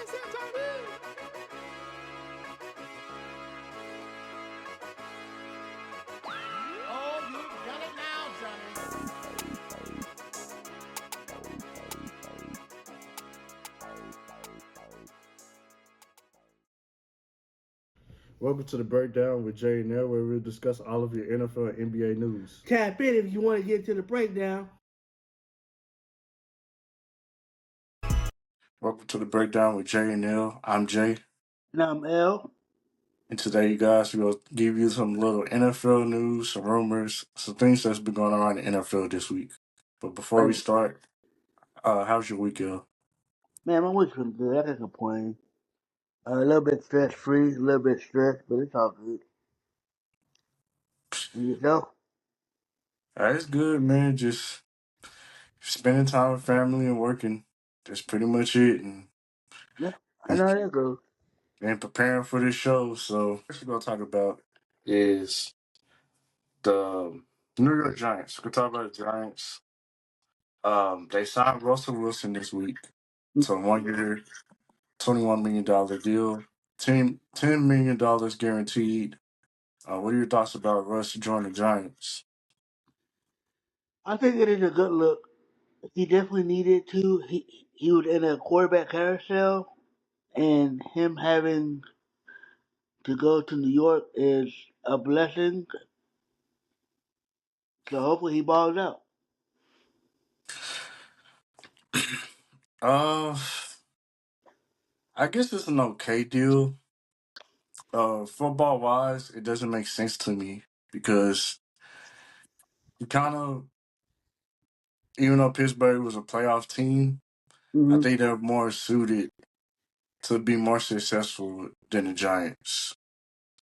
Oh, you've done it now, Johnny. Welcome to the breakdown with Jay and Nell, where we'll discuss all of your NFL and NBA news. Tap in if you want to get to the breakdown. Welcome to the breakdown with Jay and Nell. I'm Jay, And I'm L. and today, you guys, we'll give you some little NFL news, some rumors, some things that's been going on in the NFL this week. But before we Hey, start, how's your week, L? man, my week's been good. I can't complain. A little bit stress free, a little bit stressed, but it's all good. And yourself? It's good, man. Just spending time with family and working. That's pretty much it. Yeah, I know how that goes. And preparing for this show. So, what we're going to talk about is the New York Giants. We're going to talk about the Giants. They signed Russell Wilson this week to a 1 year, $21 million deal, $10 million guaranteed. What are your thoughts about Russ joining the Giants? I think it is a good look. He definitely needed to. He was in a quarterback carousel, and him having to go to New York is a blessing. So hopefully he balls out. Uh, I guess it's an okay deal. Football wise, it doesn't make sense to me because you kind of, even though Pittsburgh was a playoff team, I Mm-hmm. think they're more suited to be more successful than the Giants.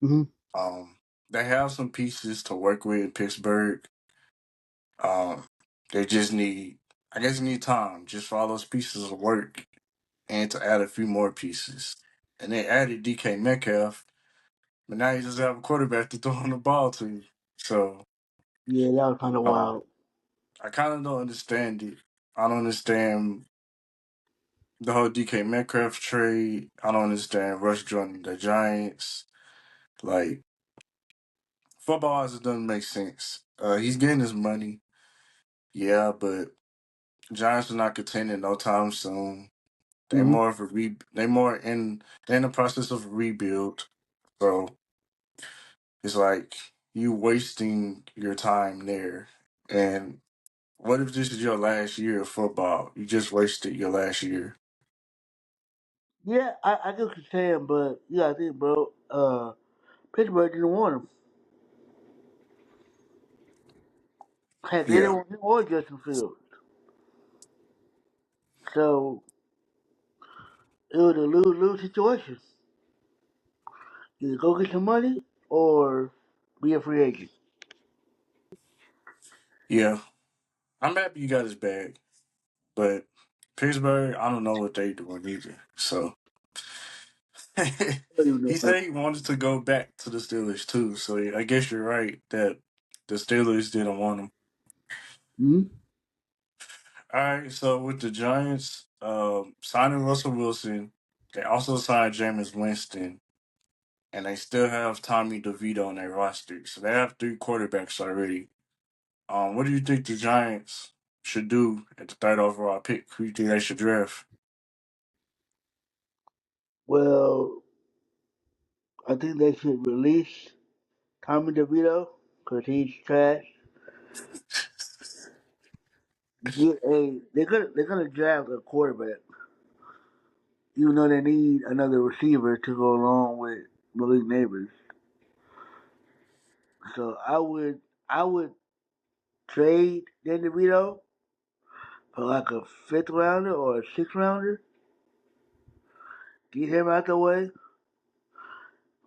Mm-hmm. Um, they have some pieces to work with in Pittsburgh. Um, they just need, I guess, need time just for all those pieces to work and to add a few more pieces. And they added DK Metcalf, but now you just have a quarterback to throw on the ball to. So Yeah, that was kind of uh, wild. I kind of don't understand it. I don't understand the whole DK Metcalf trade. I don't understand Russ joining the Giants. Like, football wise, it doesn't make sense. He's getting his money, yeah, but Giants are not contending no time soon. They're Mm-hmm. more of a they more in they're in the process of a rebuild. So it's like you wasting your time there. And what if this is your last year of football? You just wasted your last year. Yeah, I get what you're saying, but yeah, I think, bro, Pittsburgh didn't want him. Heck, they didn't Yeah. want him or Justin Fields. So it was a lose-lose situation. Either go get some money or be a free agent. Yeah. I'm happy you got his bag. But Pittsburgh, I don't know what they doing either. So I don't even know he that. said he wanted to go back to the Steelers too. So I guess you're right that the Steelers didn't want him. Hmm. All right, so with the Giants signing Russell Wilson, they also signed Jameis Winston, and they still have Tommy DeVito on their roster. So they have three quarterbacks already. What do you think the Giants should do at the third overall pick? Who do you think they should draft? Well, I think they should release Tommy DeVito because he's trash. They're gonna draft a quarterback, even though they need another receiver to go along with Malik Neighbors. So I would trade Dan DeVito for like a fifth rounder or a sixth rounder. Get him out the way.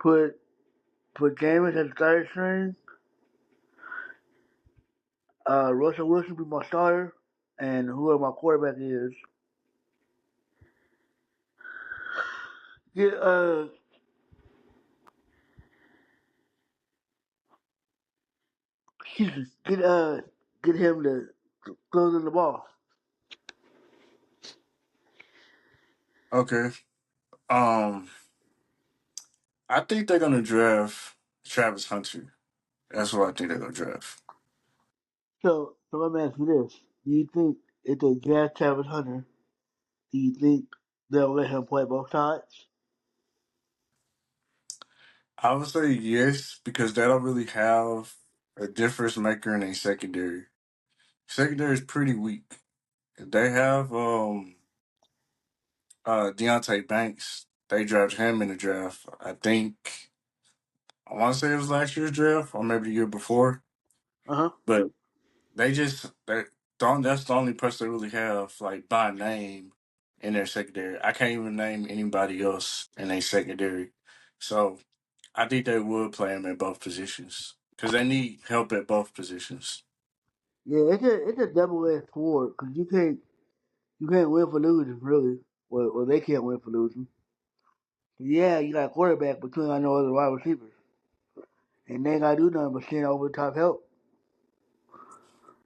Put put Jameis as the third string. Russell Wilson be my starter, and whoever my quarterback is. Get excuse me. Get him to throw in the ball. Okay. Um, I think they're gonna draft Travis Hunter. That's what I think they're gonna draft. So let me ask you this: do you think if they draft Travis Hunter, do you think they'll let him play both sides? I would say yes because they don't really have a difference maker in a secondary. Secondary is pretty weak. They have Deontay Banks. They drafted him in the draft. I want to say it was last year's draft or maybe the year before. Uh huh. But they don't. That's the only person they really have like by name in their secondary. I can't even name anybody else in their secondary. So I think they would play him at both positions because they need help at both positions. Yeah, it's a double edged sword because you can't win for losing really. Well, they can't win for losing. Yeah, you got a quarterback, but you ain't got no other wide receivers, and they ain't got to do nothing but send over the top help.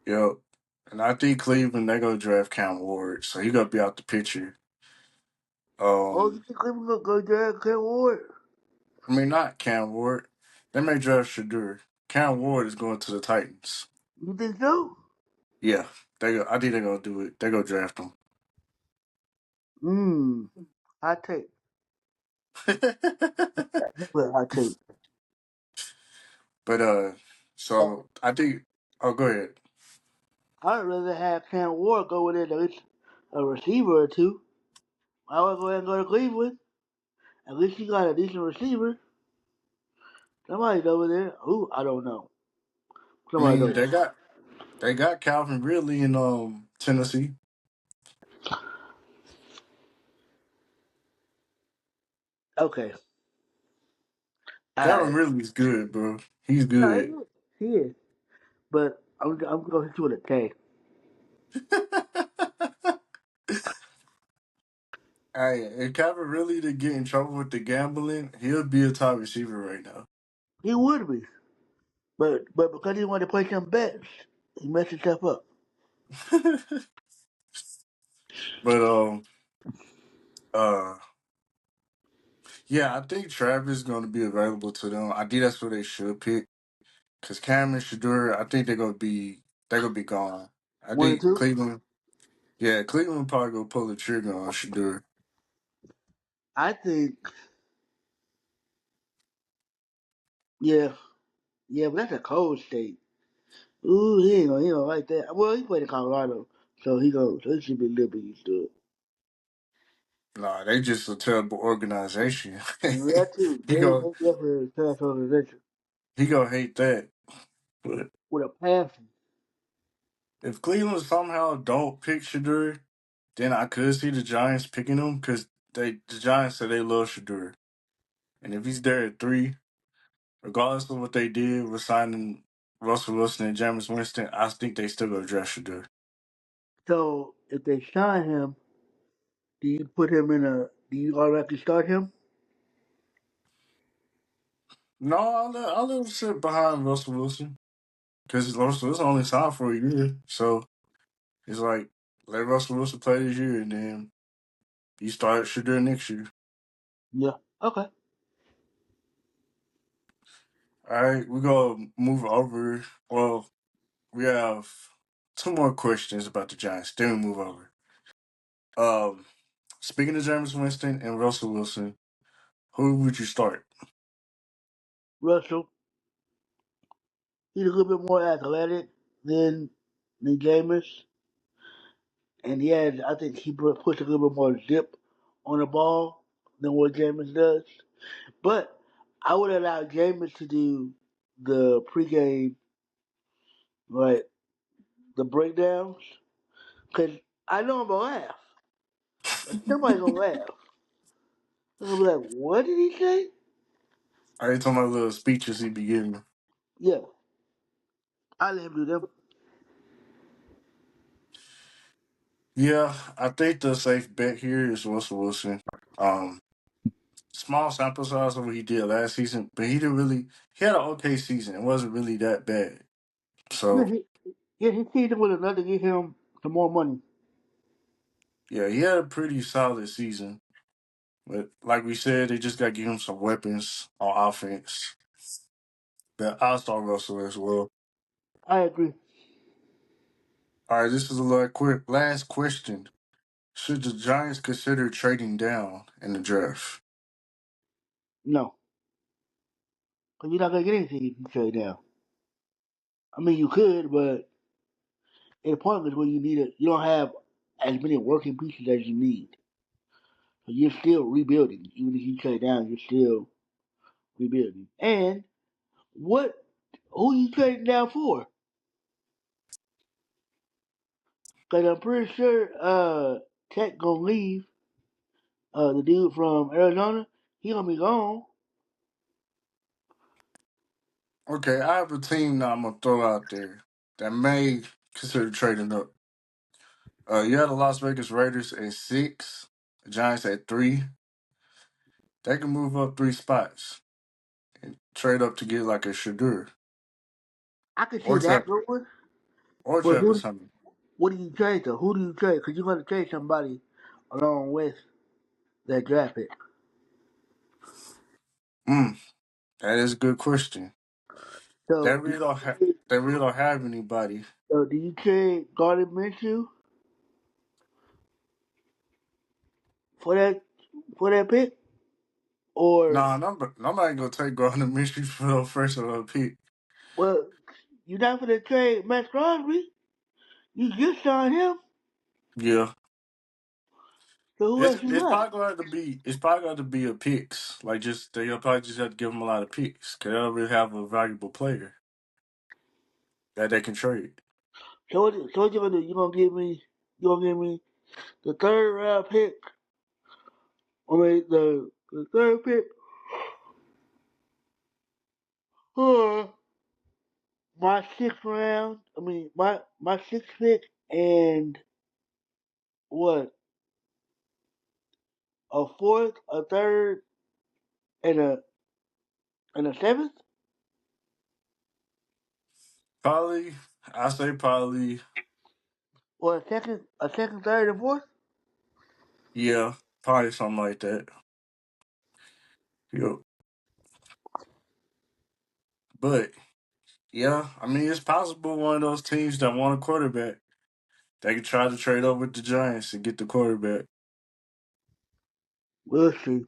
Yep. And I think Cleveland they go draft Cam Ward, so he gonna be out the picture. Oh, you Um, think Cleveland gonna go draft Cam Ward? I mean not Cam Ward. They may draft Shadur. Cam Ward is going to the Titans. You think so? Yeah, they go. I think they're gonna do it. They go draft him. Mmm, hot take. Definitely a hot take. But so I think. Oh, go ahead. I'd rather have Cam Ward go with at least a receiver or two. I would go ahead and go to Cleveland. At least you got a decent receiver. Somebody's over there. Who? I don't know. I Somebody's mean over there. they got Calvin Ridley in Tennessee. Okay. Calvin Alright. Ridley's good, bro. He's No, good. he is. But I'm going to hit you with a K. Hey, if Calvin really to get in trouble with the gambling, he'll be a top receiver right now. He would be. But because he wanted to play some bets, he messed himself up. But uh yeah, I think Travis is gonna be available to them. I think that's what they should pick. Cause Cam and Shadur, I think they're gonna be gone. I One and think two. Cleveland probably gonna pull the trigger on Shadur. I think, yeah, yeah, but that's a cold state. Ooh, he ain't gonna like that. Well, he played in Colorado, so he should be a little bit used to it. Nah, they just a terrible organization. That too. he They go definitely a trash organization he gonna hate that. But with a passion. if Cleveland somehow don't pick Shadur, then I could see the Giants picking him because the Giants say they love Shadur. And if he's there at 3, regardless of what they did with signing Russell Wilson and Jameis Winston, I think they still gonna draft Shadur. So if they sign him, do you put him in a? Do you automatically start him? No, I'll let him sit behind Russell Wilson because Russell Wilson only signed for a year, so it's like let Russell Wilson play this year and then you start Shadur next year. Yeah. Okay. All right, we're gonna move over. Well, we have 2 more questions about the Giants. Then we move over. Um, Speaking of Jameis Winston and Russell Wilson, who would you start? Russell, he's a little bit more athletic than than Jameis, and I think he puts a little bit more zip on the ball than what Jameis does. But I would allow Jameis to do the pregame, like the breakdowns, because I know I'm gonna laugh. Like, somebody's gonna laugh. I'm gonna be like, "What did he say?" Are you talking about little speeches he be giving? Yeah, I let him do them. Yeah, I think the safe bet here is Russell Wilson. Um, Small sample size of what he did last season, but he had an okay season. It wasn't really that bad. Yeah, So his season was enough to get him some more money. yeah, he had a pretty solid season. But like we said, they just got to give him some weapons on offense. But I'll start Russell as well. I agree. All right, this is a little quick last question. Should the Giants consider trading down in the draft? No, because you're not gonna get anything if you trade down. I mean, you could, but in appointments where you need it, you don't have as many working pieces as you need. So you're still rebuilding. Even if you trade down, you're still rebuilding. And what? Who you trading down for? Because I'm pretty sure Tech gonna leave. The dude from Arizona, he gonna be gone. Okay, I have a team now I'm gonna throw out there that may consider trading up. You have the Las Vegas Raiders at 6, the Giants at 3. They can move up 3 spots and trade up to get like a Shadur I can see or that going. But Travis Hunter. what do you trade to? Who do you trade? Because you're gonna trade somebody along with that draft pick. Mm, that is a good question. They So do really you don't have. trade, They really don't have anybody. do you trade Gardner Minshew for that pick, No, or nobody gonna take Gardner Minshew for the first pick. well, you're not gonna trade Max Crosby. You just signed him. Yeah, So who it's else you it's got? probably going to be a picks. Like just they'll probably just have to give him a lot of picks because they don't really have a valuable player that they can trade. So what you gonna do? You gonna give me the third round pick? I mean the third pick. Or my sixth round. I mean my sixth pick and what a fourth, a third, and a seventh, Probably, I say probably, or a second, third, and fourth. yeah, probably something like that. Yep. But yeah, I mean, it's possible one of those teams that want a quarterback, they could try to trade over with the Giants and get the quarterback. We'll see.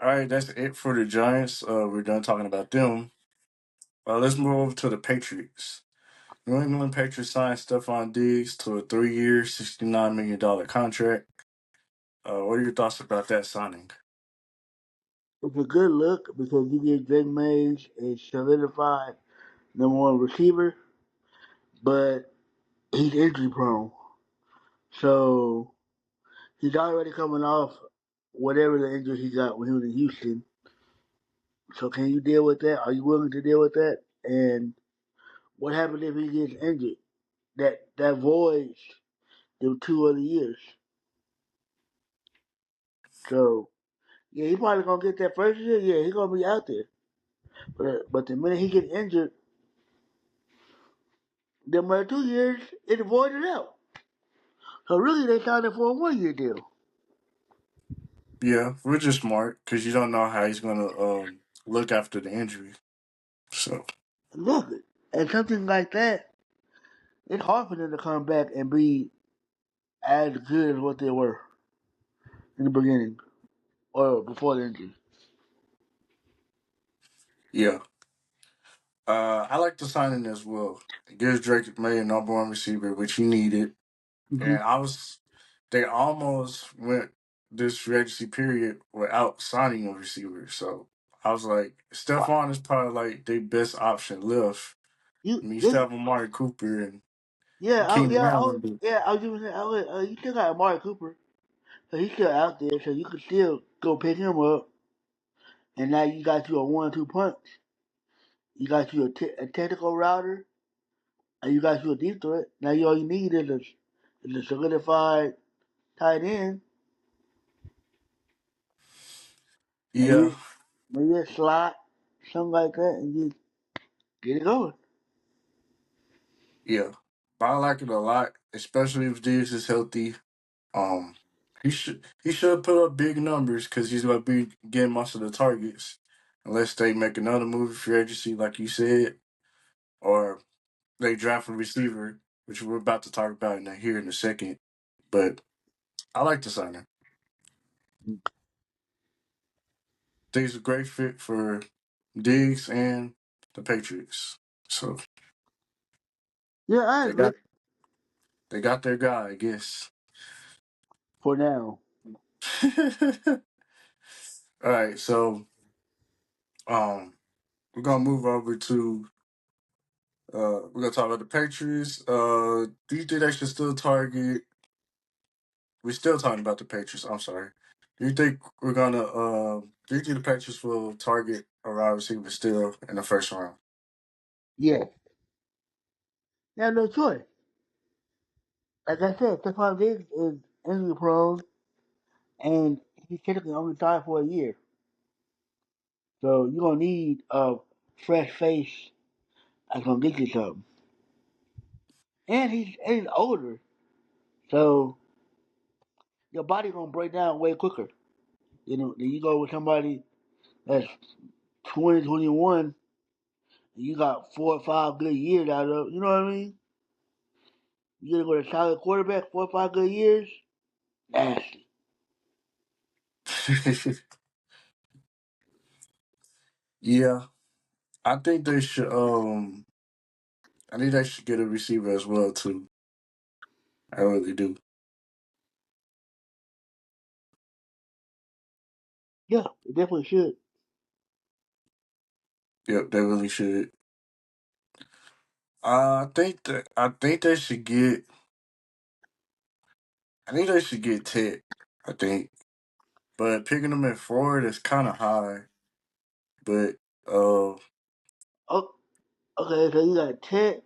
All right, that's it for the Giants. We're done talking about them. Let's move over to the Patriots. New England Patriots signed Stephon Diggs to a 3-year, $69 million contract. What are your thoughts about that signing? It's a good look because you get Drake Mays a solidified number one receiver, but he's injury prone. So he's already coming off whatever the injury he got when he was in Houston. So can you deal with that? Are you willing to deal with that? And what happens if he gets injured? That voids them 2 other years. So yeah, he probably gonna get that first year. Yeah, he gonna be out there. But the minute he get injured, them other 2 years it voided out. So really, they signed him for a 1 year deal. Yeah, which is smart because you don't know how he's going to look after the injury. So, Look, and something like that, it's hard for them to come back and be as good as what they were in the beginning or before the injury. yeah. I like the signing as well. It gives Drake May a number one receiver, which he needed. Mm-hmm. And they almost went this free agency period without signing a receiver. So I was like, Stephon is probably like their best option left. You I mean, you still this have Amari Cooper and yeah Keenan Allen, but I was even saying you still got Amari Cooper, so he's still out there, so you could still go pick him up, and now you got you a 1-2 punch. You got you a technical router, and you got you a deep threat. Now all you need is a solidified tight end, and yeah, maybe a slot, something like that, and just get it going. yeah. But I like it a lot, especially if Diggs is healthy. Um, he should put up big numbers because he's gonna be getting most of the targets, unless they make another move free agency, like you said, or they draft a receiver, which we're about to talk about here in a second. But I like the signing. I think it's a great fit for Diggs and the Patriots. So Yeah, I they agree. got their guy, I guess. For now. All right, so um, we're gonna move over to we're gonna talk about the Patriots. Do you think they should still target? We're still talking about the Patriots. I'm sorry. Do you think we're gonna? Do you think the Patriots will target a wide receiver still in the first round? Yeah. They have no choice. Like I said, Stephon Diggs is injury prone, and he's typically only signed for a year. So you're gonna need a fresh face that's gonna get you something. And he's older, so your body gonna break down way quicker. You know, then you go with somebody that's 20, 21, and you got 4 or 5 good years out of. You know what I mean? You gonna go to a solid quarterback 4 or 5 good years? Nasty. Yeah, I think they should. I think they should get a receiver as well too. I really do. Yeah, it definitely should. Yep, they really should. I think they should get. I think they should get Ted. I think, but picking them at forward is kind of high. But uh, Oh, okay, so you got Ted,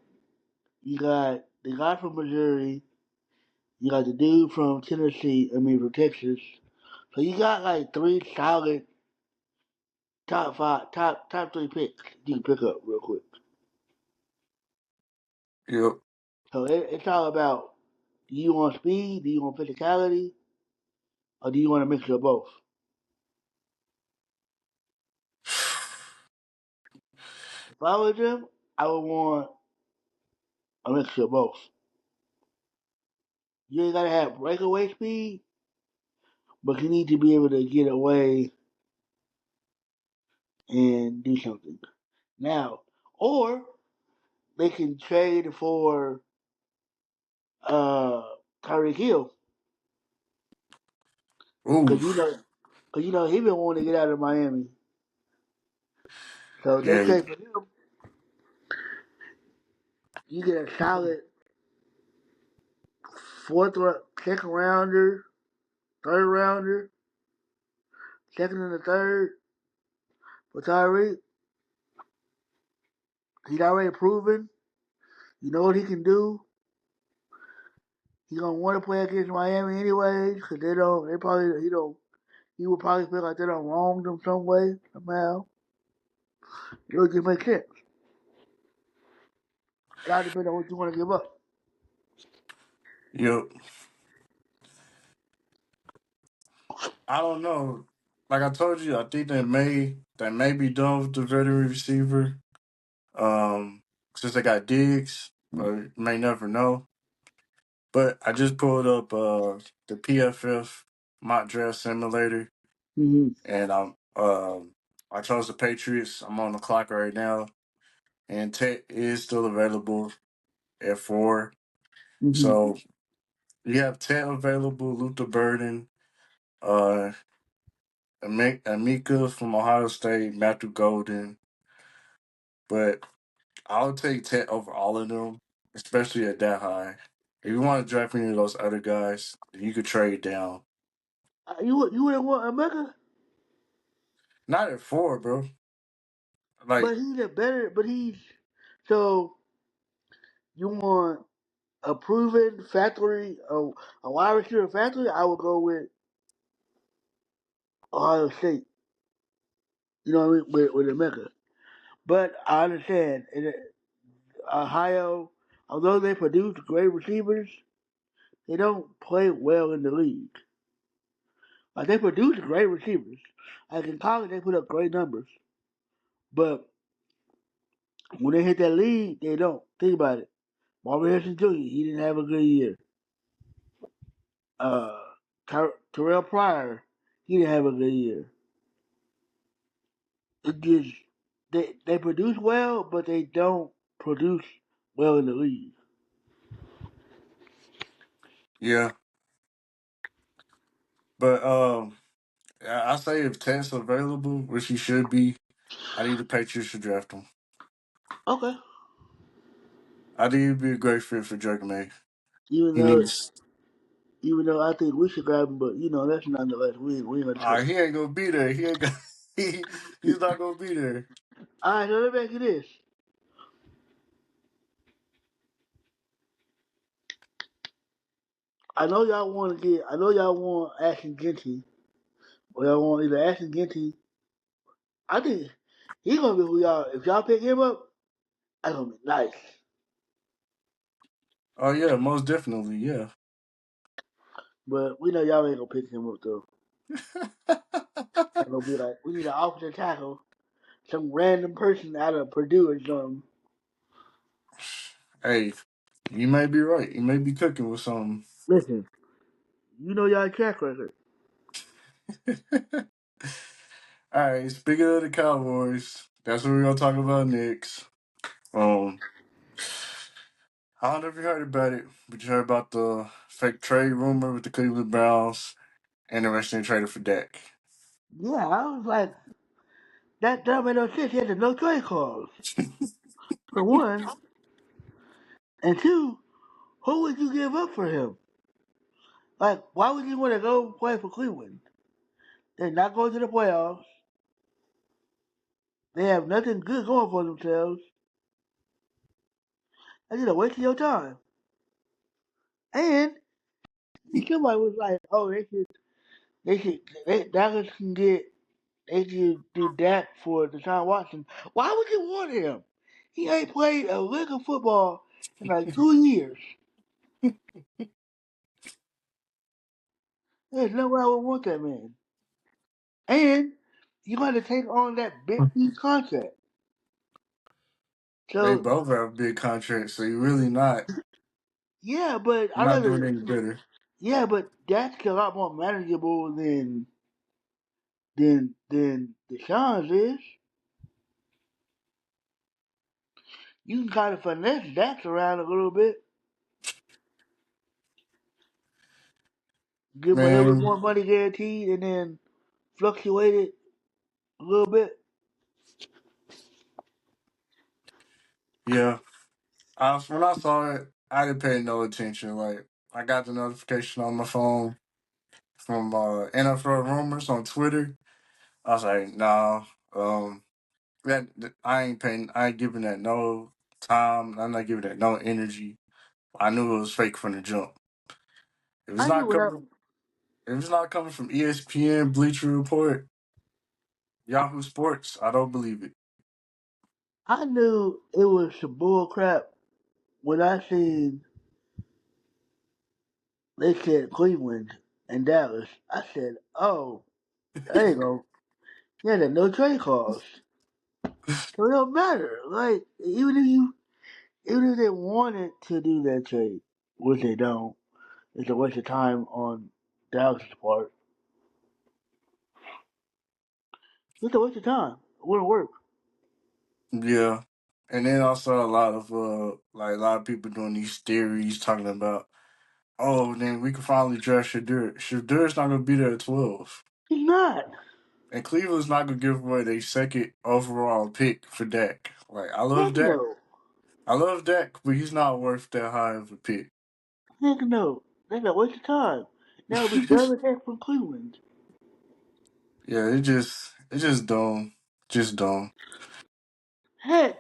you got the guy from Missouri, you got the dude from Tennessee, I mean from Texas. So you got like three solid top five, top three picks you can pick up real quick. yep. So it's all about, do you want speed, do you want physicality, or do you want a mixture of both? If I was them, I would want a mixture of both. You ain't gotta have breakaway speed, but you need to be able to get away and do something. Now, or they can trade for uh Tyreek Hill, because Oof. he been wanting to get out of Miami. So they Yeah. trade for him. You get a solid second rounder, third rounder, second and the third for Tyreek. He's already proven. You know what he can do. He's gonna want to play against Miami anyways, because they don't. They probably he don't. He would probably feel like they don't wrong them some way somehow. It would just make sense. It all depends on what you want to give up. Yep. I don't know. Like I told you, I think they may be done with the veteran receiver. Since they got Diggs, but you may never know. But I just pulled up the PFF mock draft simulator, Mm-hmm. and I chose the Patriots. I'm on the clock right now, and Tet is still available at 4. Mm-hmm. So you have Tet available, Luther Burden, uh, Amika from Ohio State, Matthew Golden, but I'll take Tet over all of them, especially at that high. If you want to draft any of those other guys, you could trade down. You wouldn't want Emeka, Not at 4, bro. Like, but he's a better. But he's so you want a proven factory, a wide receiver factory. I would go with Ohio State. You know what I mean with Emeka. But I understand Ohio, although they produce great receivers, They don't play well in the league. Like they produce great receivers. Like in college, they put up great numbers, but when they hit that league, they don't. Think about it. Marvin Harrison Jr. He didn't have a good year. Uh, Terrell Pryor, he didn't have a good year. It just they produce well, but they don't produce well in the league. Yeah, but I say if Ted's available, which he should be, I think the Patriots should draft him. Okay. I think he'd be a great fit for Drake May. Even He though needs. even though I think we should grab him, but that's nonetheless we ain't gonna discuss. He ain't gonna be there. He ain't gonna, he's not gonna be there. All right, so let me ask you this. I know y'all want Ashton Genty, or y'all want either Ashton Genty. I think he's gonna be who y'all. If y'all pick him up, that's gonna be nice. Oh yeah, most definitely, yeah. But we know y'all ain't gonna pick him up though. It's gonna be like we need an offensive tackle, some random person out of Purdue or something. Hey, you may be right. You may be cooking with something. Listen, you know y'all track record. All right, speaking of the Cowboys, that's what we're gonna talk about next. Um, I don't know if you heard about it, but you heard about the fake trade rumor with the Cleveland Browns and the rest of traded for Dak. Yeah, I was like, that don't make no sense. He had the no trade clause for one, and two, who would you give up for him? Like, why would you want to go play for Cleveland? They're not going to the playoffs. They have nothing good going for themselves. That's just a waste of your time. And somebody was like, "Oh, they should, Dallas can get, they should do that for Deshaun Watson." Why would you want him? He ain't played a lick of football in like 2 years. There's no way I would want that man. And you got to take on that big huge contract. They So both have big contracts, so you're really not yeah, but I not doing rather any better. yeah, but that's a lot more manageable than Deshaun's is. You can kind of finesse Dax around a little bit, give him a little bit Man, more money guaranteed, and then fluctuate it a little bit. yeah. When I saw it, I didn't pay no attention. Like I got the notification on my phone from NFL rumors on Twitter. I was like, nah, I ain't giving that no time. I'm not giving that no energy. I knew it was fake from the jump. If it's I knew not what I, coming, if it's not coming from ESPN, Bleacher Report, Yahoo Sports, I don't believe it. I knew it was some bull crap when I seen they said Cleveland and Dallas. I said, oh, there you go. Yeah, the no trade clause. So it don't matter. Like even if they wanted to do that trade, which they don't, it's a waste of time on Dallas' part. It's a waste of time. It wouldn't work. Yeah. And then also a lot of like a lot of people doing these theories talking about, oh, then we can finally draft Shadur. Shadur's not gonna be there at 12. He's not. And Cleveland's not gonna give away their second overall pick for Dak. Like I Heck love Dak. no. I love Dak, but he's not worth that high of a pick. Heck no. That's a waste of time. That would be dumb as heck from Cleveland. Yeah, it's just dumb. Just dumb. Heck,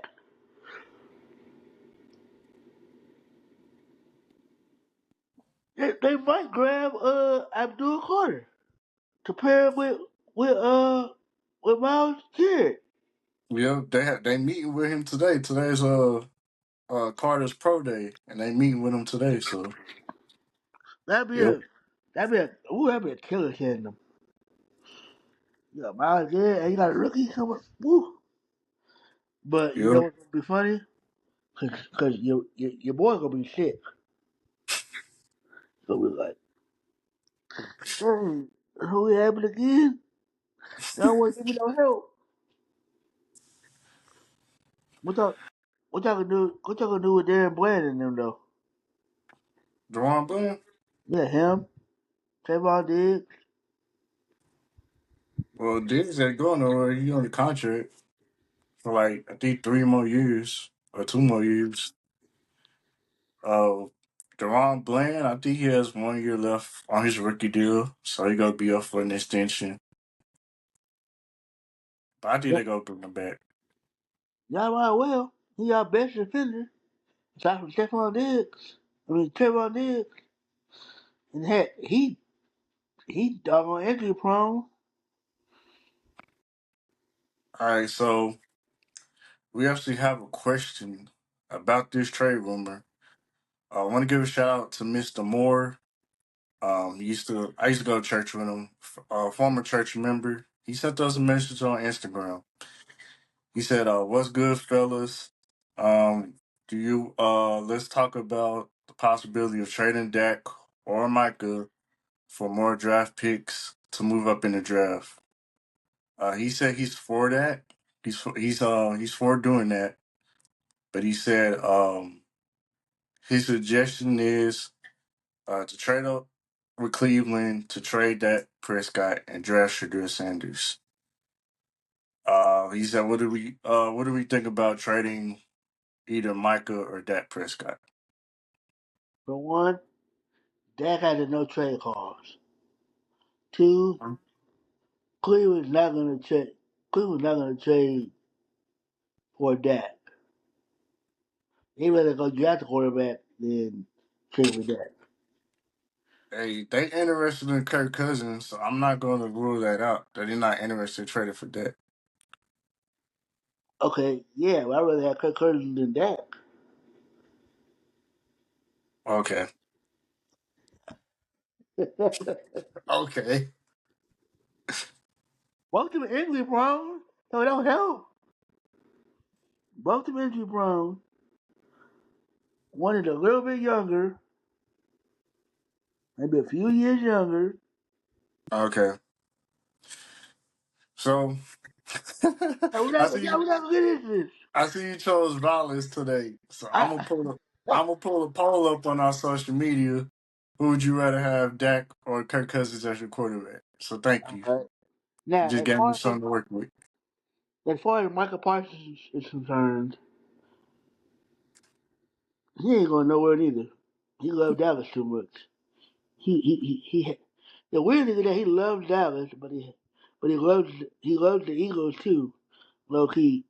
they might grab Abdul Carter to pair him with Miles Garrett. Yeah, they meeting with him today. Today's Carter's pro day, and they meeting with him today. So That'd be Yep. a that'd be a killer tandem. Yeah, Miles Garrett, and you got a rookie coming. Woo. But you know Yep. what's gonna be funny? Cause your boy gonna be sick. So we like, hey, who we happened again? Y'all want to give me no help? What y'all what y'all gonna do? What y'all gonna do with Darren Bland and them though? Deron Bland. Yeah, him, Trayvon Diggs. Well, Diggs ain't going nowhere. He on the contract for like I think 3 more years or 2 more years. Uh, Deron Bland, I think he has 1 year left on his rookie deal, so he gonna be up for an extension. But I think Yeah, they gonna bring him back. y'all might well. He our best defender. Aside from Stephon Diggs. Trayvon Diggs. And heck, he doggone injury prone. All right, so we actually have a question about this trade rumor. I want to give a shout out to Mr. Moore. I used to go to church with him. Former church member. He sent us a message on Instagram. He said, "What's good, fellas? Do you let's talk about the possibility of trading Dak or Micah for more draft picks to move up in the draft." He said he's for that. He's for doing that. But he said his suggestion is to trade up with Cleveland to trade that Prescott and draft Shadur Sanders. He said, what do we think about trading either Micah or Dak Prescott?" For one, Dak had a no trade clause. Two, Cleveland's not gonna trade. Cleveland's not gonna trade for Dak. They rather go draft a quarterback than trade for Dak. Hey, they interested in Kirk Cousins, so I'm not going to rule that out. That they're not interested in trading for Dak. Okay, yeah, but I'd rather have Kirk Cousins than Dak. Okay. Okay. Both of them injury prone, so it don't help. Both of them injury prone. One is a little bit younger, maybe a few years younger. Okay. So Hey, I see we're not gonna get into this. I see you chose violence today. So I, I'm gonna pull a poll up on our social media. Who would you rather have, Dak or Kirk Cousins as your quarterback? So thank you. Alright. You Now, just gave me something to work with. as far as Michael Parsons is concerned, he ain't going nowhere neither. He loved Dallas too much. He the weird thing is that he loves Dallas, but he loves the Eagles too, low key.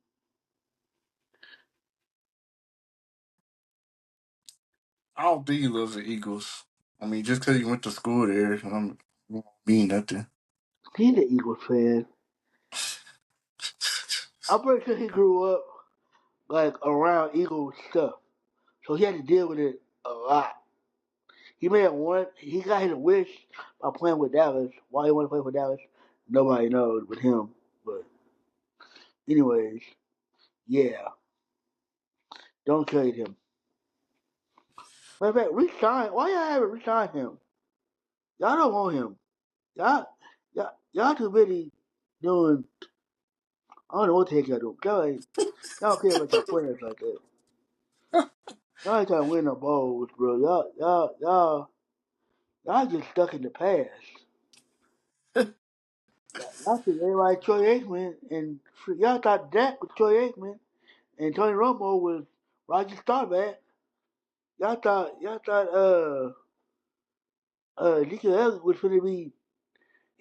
I don't think he loves the Eagles. I mean, just because he went to school there, don't mean nothing. He's an Eagles fan. I'm pretty sure he grew up like around Eagles stuff, so he had to deal with it a lot. He may have won. He got his wish by playing with Dallas. Why he want to play for Dallas, nobody knows but him. But anyways, yeah, don't trade him. Matter of fact, resign. Why y'all haven't resigned him? Y'all don't want him. Y'all too busy doing. I don't know what the heck y'all doing. Y'all care about your players like that. Y'all ain't trying to win no bowls, bro. Y'all just stuck in the past. Y'all think everybody Troy Aikman and y'all thought Dak was Troy Aikman and Tony Romo was Roger Staubach. Y'all thought Ezekiel Elliott was gonna be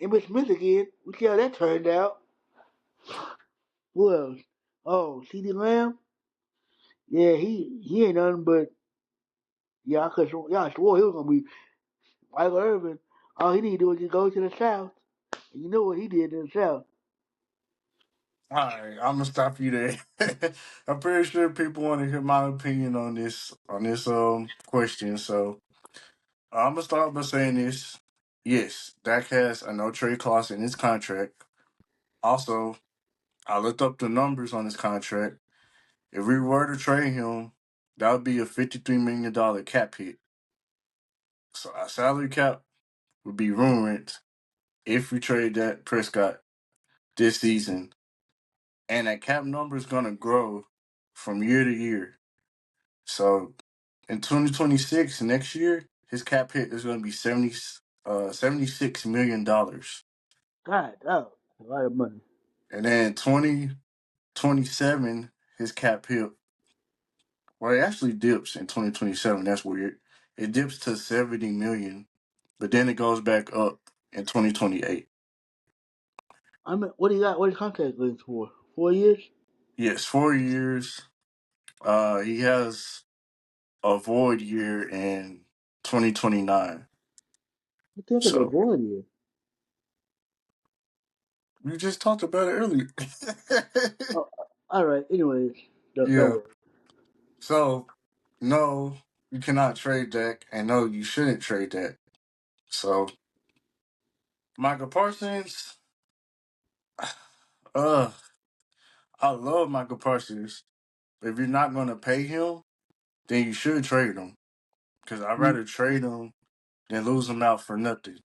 Emmitt Smith again. We see how that turned out. Who else? Oh, CeeDee Lamb. Yeah, he ain't nothing but y'all swore he was gonna be Michael Irvin. All he need to do is just go to the South. And you know what he did in the South. All right, I'm gonna stop you there. I'm pretty sure people want to hear my opinion on this question. So, I'm gonna start by saying this. Yes, Dak has a no trade clause in his contract. Also, I looked up the numbers on his contract. If we were to trade him, that would be a $53 million cap hit. So our salary cap would be ruined if we trade that Prescott this season. And that cap number is gonna grow from year to year. So in 2026, next year, his cap hit is gonna be $76 million. God, oh, a lot of money. And then 2027, his cap hit, well, it actually dips in 2027. That's weird. It dips to 70 million, but then it goes back up in 2028. I mean, what do you got? What is contract going for? 4 years? Yes, 4 years. He has a void year in 2029. What the heck is a So void year? we just talked about it earlier. Oh, all right. Anyways, don't Yeah. worry. So no, you cannot trade that, and no, you shouldn't trade that. So Michael Parsons, uh, I love Michael Parsons. But if you're not going to pay him, then you should trade him. Because I'd Mm, rather trade him than lose him out for nothing.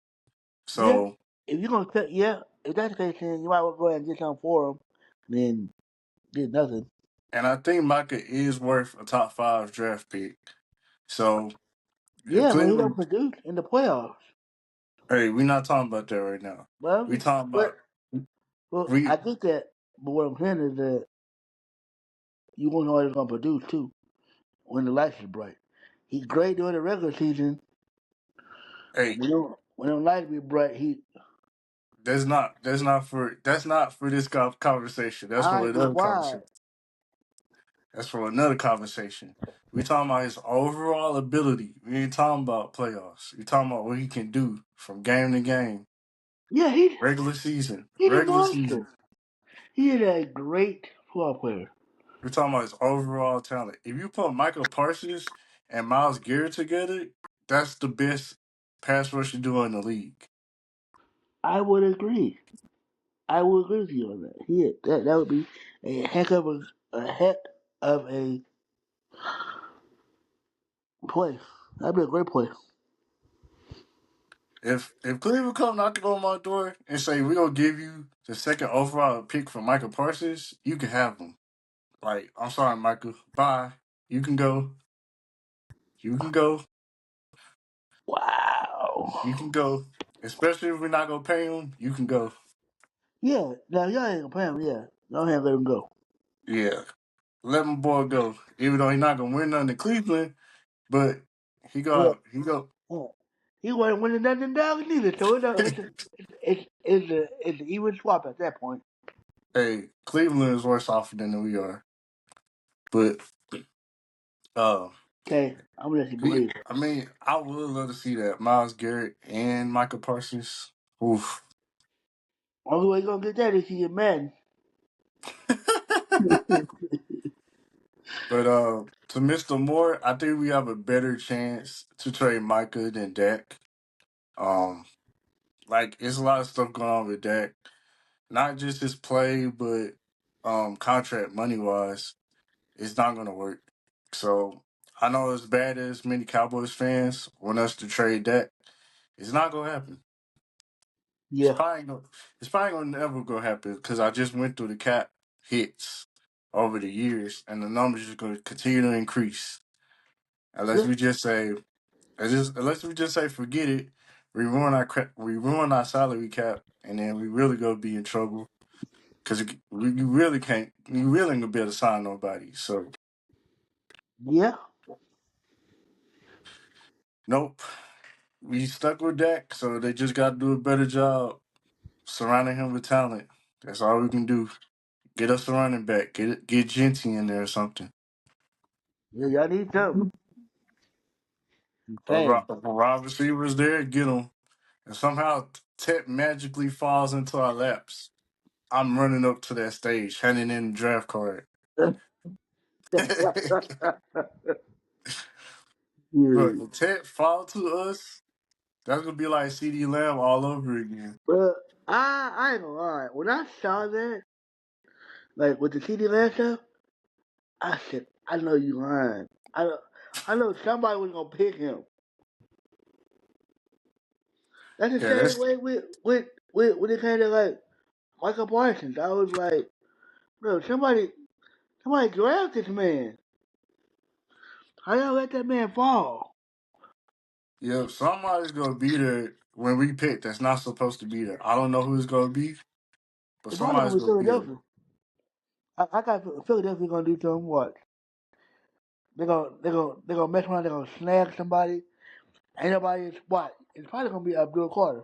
yeah, So, if you're gonna cut, yeah, if that's the case, then you might well go ahead and get something for him. Then did nothing. and I think Micah is worth a top five draft pick. So, if Yeah, but he don't Cleveland, produce in the playoffs. hey, we're not talking about that right now. Well, We talking but about well, we. I get that. But what I'm saying is that you won't know what he's gonna produce too when the lights is bright. He's great during the regular season. Hey, When the lights be bright, he. that's not for this conversation. That's All for right, but another why? conversation. That's for another conversation. We talking about his overall ability. We ain't talking about playoffs. We talking about what he can do from game to game. Yeah, he's a Regular season. monster. He is a great football player. We're talking about his overall talent. If you put Michael Parsons and Miles Garrett together, that's the best pass rusher duo in the league. I would agree. I would agree with you on that. That would be a heck of a play. That'd be a great play. If Cleveland come knocking on my door and say we're gonna give you the second overall pick for Michael Parsons, you can have him. Like, I'm sorry, Michael. Bye. You can go. You can go. You Wow. can go. Especially if we're not gonna pay him, you can go. Yeah. Now y'all ain't gonna play him. Yeah. Go ahead and let him go. Yeah. Let my boy go. Even though he's not gonna win nothing in Cleveland, but Yeah. he go. Yeah. He wasn't winning nothing down neither. So it's an even swap at that point. Hey, Cleveland is worse off than we are. But uh Okay, I'm gonna let you believe it. I mean, I would love to see that. Miles Garrett and Michael Parsons. Oof. Only way you gonna get that is he get mad. But to Mr. Moore, I think we have a better chance to trade Micah than Dak. Um, like it's a lot of stuff going on with Dak. Not just his play, but contract money wise, it's not gonna work. So I know as bad as many Cowboys fans want us to trade Dak, it's not gonna happen. It's Yeah. probably gonna, it's probably gonna never gonna happen because I just went through the cap hits over the years, and the numbers are gonna continue to increase unless Yeah. we just say, unless we just say forget it. We ruin our salary cap, and then we really gonna be in trouble because you really can't, you really ain't gonna be able to sign nobody. So Yeah. nope, we stuck with Dak. So they just got to do a better job surrounding him with talent. That's all we can do. Get us a running back. Get Genty in there or something. Yeah. Y'all need something. I'm saying. If a wide receiver's there, get him. And somehow Tech magically falls into our laps. I'm running up to that stage, handing in the draft card. Bro, Yeah. the tech fall to us. That's gonna be like CD Lamb all over again. But I ain't gonna lie. When I saw that, like with the CD Lamb stuff, I said, I know you lying. I know somebody was gonna pick him. That's the Yeah, same that's way with when it came to like Michael Parsons. I was like, bro, somebody draft this man. How y'all let that man fall? yeah. Somebody's gonna be there when we pick. That's not supposed to be there. I don't know who it's gonna be, but It's probably somebody's gonna be gonna be there. Philadelphia. I got Philadelphia gonna do something. What? They're gonna mess around. They're gonna snag somebody. Ain't nobody in spot. It's probably gonna be Abdul Carter.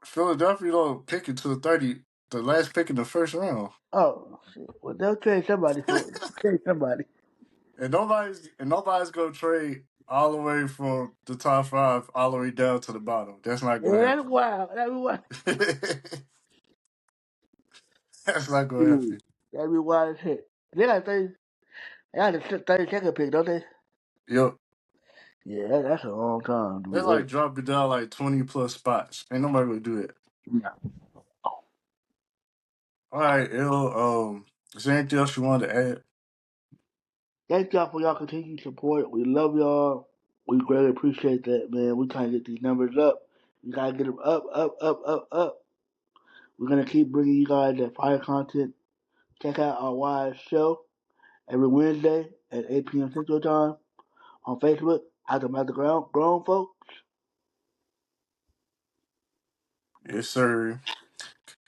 Philadelphia don't pick it to the 30, the last pick in the first round. Oh shit. Well, they'll trade somebody for it. They'll trade somebody. And nobody's gonna trade all the way from the top five all the way down to the bottom. That's not Yeah, gonna that's wild. That'd be wild. happen. That's not gonna Dude, happen. that'd be wild as shit. They got 30. They got a 30-second pick, don't they? Yep. Yeah, that's a long time to be That's like waiting. dropping down like 20 plus spots. Ain't nobody gonna do it. Yeah. All right, is there anything else you wanted to add? Thank y'all for y'all continued support. We love y'all. We greatly appreciate that, man. We trying to get these numbers up. We gotta get them up, up, up, up, up. We're gonna keep bringing you guys that fire content. Check out our Wise show every Wednesday at 8 p.m. Central Time on Facebook. After grown folk. Yes, sir.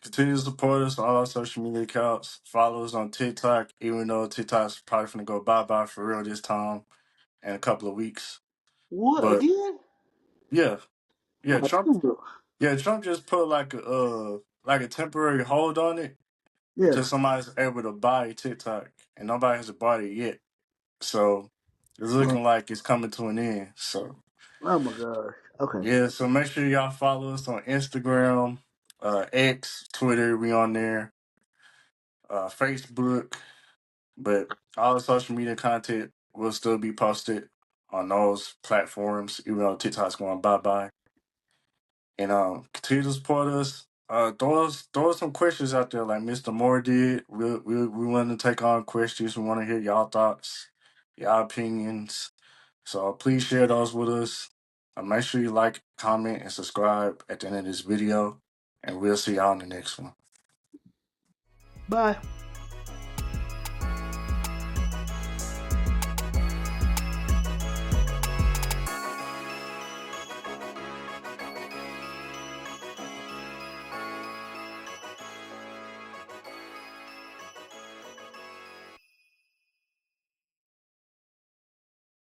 Continue to support us on all our social media accounts. Follow us on TikTok, even though TikTok's probably gonna go bye-bye for real this time in a couple of weeks. What But again? yeah, yeah, Oh, Trump yeah, Trump just put like a temporary hold on it yeah. until somebody's able to buy TikTok, and nobody has bought it yet. So it's Oh, looking like it's coming to an end. So oh my gosh. Okay. yeah, so make sure y'all follow us on Instagram, X, Twitter, we on there, Facebook, but all the social media content will still be posted on those platforms, even though TikTok's going bye bye. And continue to support us. Throw us some questions out there like Mr. Moore did. We want to take on questions. We want to hear y'all thoughts, y'all opinions. So please share those with us. Make sure you like, comment, and subscribe at the end of this video. And we'll see y'all in the next one. Bye.